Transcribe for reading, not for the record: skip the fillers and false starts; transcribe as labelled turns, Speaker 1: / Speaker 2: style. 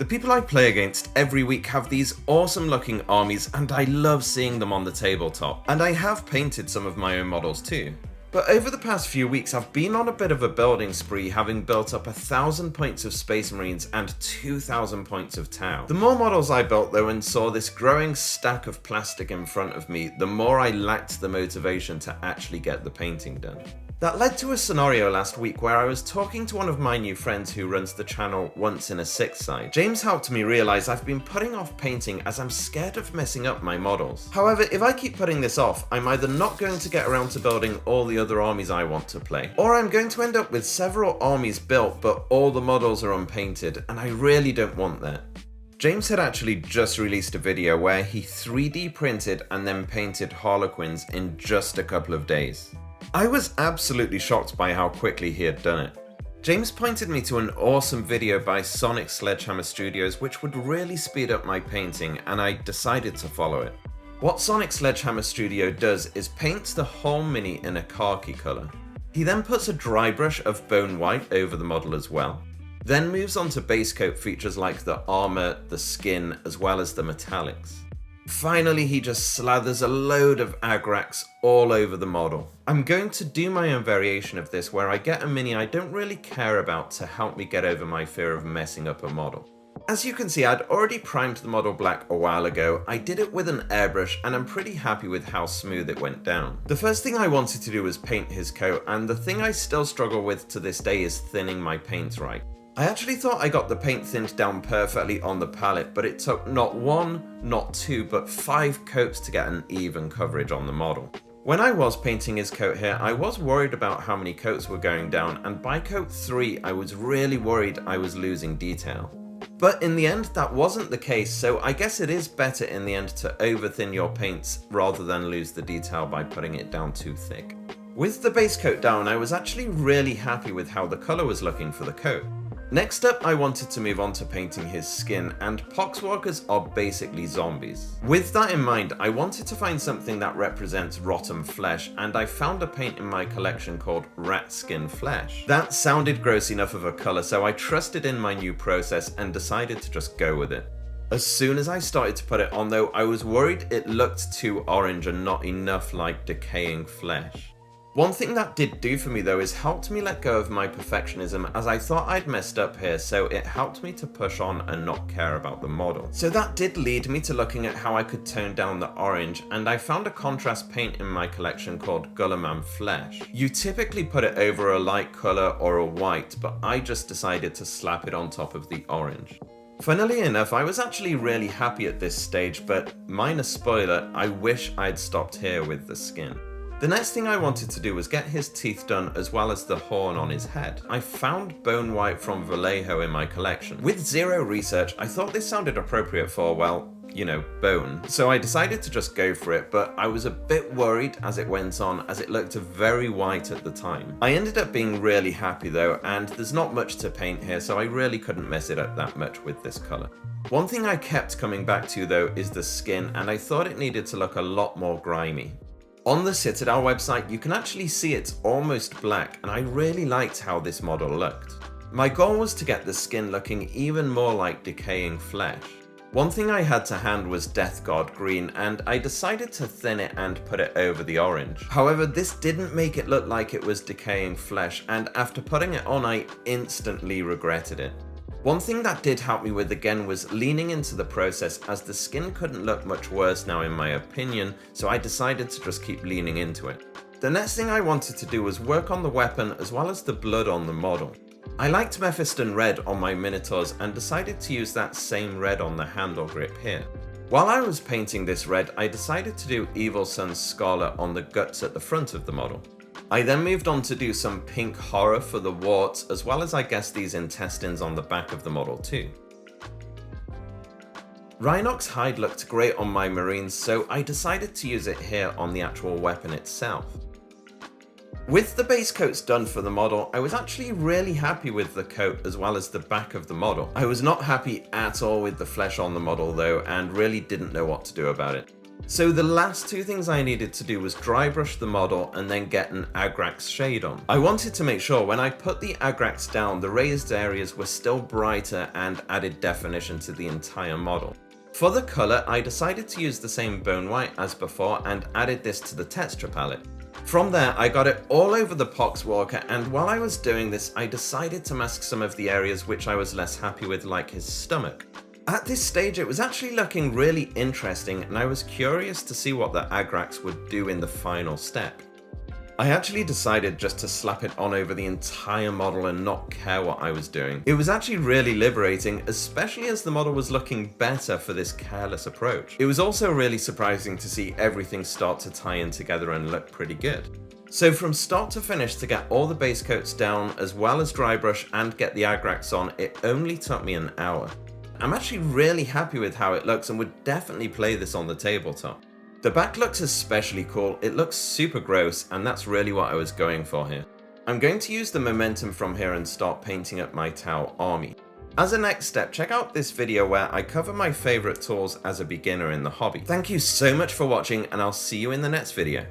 Speaker 1: The people I play against every week have these awesome looking armies and I love seeing them on the tabletop, and I have painted some of my own models too. But over the past few weeks I've been on a bit of a building spree, having built up 1,000 points of Space Marines and 2,000 points of Tau. The more models I built though and saw this growing stack of plastic in front of me, the more I lacked the motivation to actually get the painting done. That led to a scenario last week where I was talking to one of my new friends who runs the channel Once in a Six Side. James helped me realise I've been putting off painting as I'm scared of messing up my models. However, if I keep putting this off, I'm either not going to get around to building all the other armies I want to play, or I'm going to end up with several armies built but all the models are unpainted, and I really don't want that. James had actually just released a video where he 3D printed and then painted Harlequins in just a couple of days. I was absolutely shocked by how quickly he had done it. James pointed me to an awesome video by Sonic Sledgehammer Studios which would really speed up my painting, and I decided to follow it. What Sonic Sledgehammer Studio does is paints the whole mini in a khaki colour. He then puts a dry brush of bone white over the model as well, then moves on to base coat features like the armour, the skin, as well as the metallics. Finally, he just slathers a load of Agrax all over the model. I'm going to do my own variation of this where I get a mini I don't really care about to help me get over my fear of messing up a model. As you can see, I'd already primed the model black a while ago. I did it with an airbrush and I'm pretty happy with how smooth it went down. The first thing I wanted to do was paint his coat, and the thing I still struggle with to this day is thinning my paints right. I actually thought I got the paint thinned down perfectly on the palette, but it took not one, not two, but 5 coats to get an even coverage on the model. When I was painting his coat here, I was worried about how many coats were going down, and by coat 3 I was really worried I was losing detail. But in the end that wasn't the case, so I guess it is better in the end to over-thin your paints rather than lose the detail by putting it down too thick. With the base coat down, I was actually really happy with how the colour was looking for the coat. Next up, I wanted to move on to painting his skin, and poxwalkers are basically zombies. With that in mind, I wanted to find something that represents rotten flesh, and I found a paint in my collection called Rat Skin Flesh. That sounded gross enough of a colour, so I trusted in my new process and decided to just go with it. As soon as I started to put it on though, I was worried it looked too orange and not enough like decaying flesh. One thing that did do for me though is helped me let go of my perfectionism, as I thought I'd messed up here, so it helped me to push on and not care about the model. So that did lead me to looking at how I could tone down the orange, and I found a contrast paint in my collection called Gullerman Flesh. You typically put it over a light colour or a white, but I just decided to slap it on top of the orange. Funnily enough, I was actually really happy at this stage, but minor spoiler, I wish I'd stopped here with the skin. The next thing I wanted to do was get his teeth done as well as the horn on his head. I found bone white from Vallejo in my collection. With zero research, I thought this sounded appropriate for, well, you know, bone. So I decided to just go for it, but I was a bit worried as it went on, as it looked very white at the time. I ended up being really happy though, and there's not much to paint here, so I really couldn't mess it up that much with this colour. One thing I kept coming back to though is the skin, and I thought it needed to look a lot more grimy. On the Citadel website, you can actually see it's almost black, and I really liked how this model looked. My goal was to get the skin looking even more like decaying flesh. One thing I had to hand was Death Guard green, and I decided to thin it and put it over the orange. However, this didn't make it look like it was decaying flesh, and after putting it on, I instantly regretted it. One thing that did help me with again was leaning into the process, as the skin couldn't look much worse now in my opinion, so I decided to just keep leaning into it. The next thing I wanted to do was work on the weapon as well as the blood on the model. I liked Mephiston red on my Minotaurs and decided to use that same red on the handle grip here. While I was painting this red, I decided to do Evil Sun's scarlet on the guts at the front of the model. I then moved on to do some pink horror for the warts, as well as I guess these intestines on the back of the model too. Rhinox hide looked great on my Marines, so I decided to use it here on the actual weapon itself. With the base coats done for the model, I was actually really happy with the coat as well as the back of the model. I was not happy at all with the flesh on the model though, and really didn't know what to do about it. So the last two things I needed to do was dry brush the model and then get an Agrax shade on. I wanted to make sure when I put the Agrax down, the raised areas were still brighter and added definition to the entire model. For the colour, I decided to use the same bone white as before and added this to the texture palette. From there, I got it all over the Poxwalker, and while I was doing this, I decided to mask some of the areas which I was less happy with, like his stomach. At this stage, it was actually looking really interesting, and I was curious to see what the Agrax would do in the final step. I actually decided just to slap it on over the entire model and not care what I was doing. It was actually really liberating, especially as the model was looking better for this careless approach. It was also really surprising to see everything start to tie in together and look pretty good. So from start to finish, to get all the base coats down, as well as dry brush and get the Agrax on, it only took me an hour. I'm actually really happy with how it looks and would definitely play this on the tabletop. The back looks especially cool. It looks super gross, and that's really what I was going for here. I'm going to use the momentum from here and start painting up my Tau army. As a next step, check out this video where I cover my favourite tools as a beginner in the hobby. Thank you so much for watching, and I'll see you in the next video.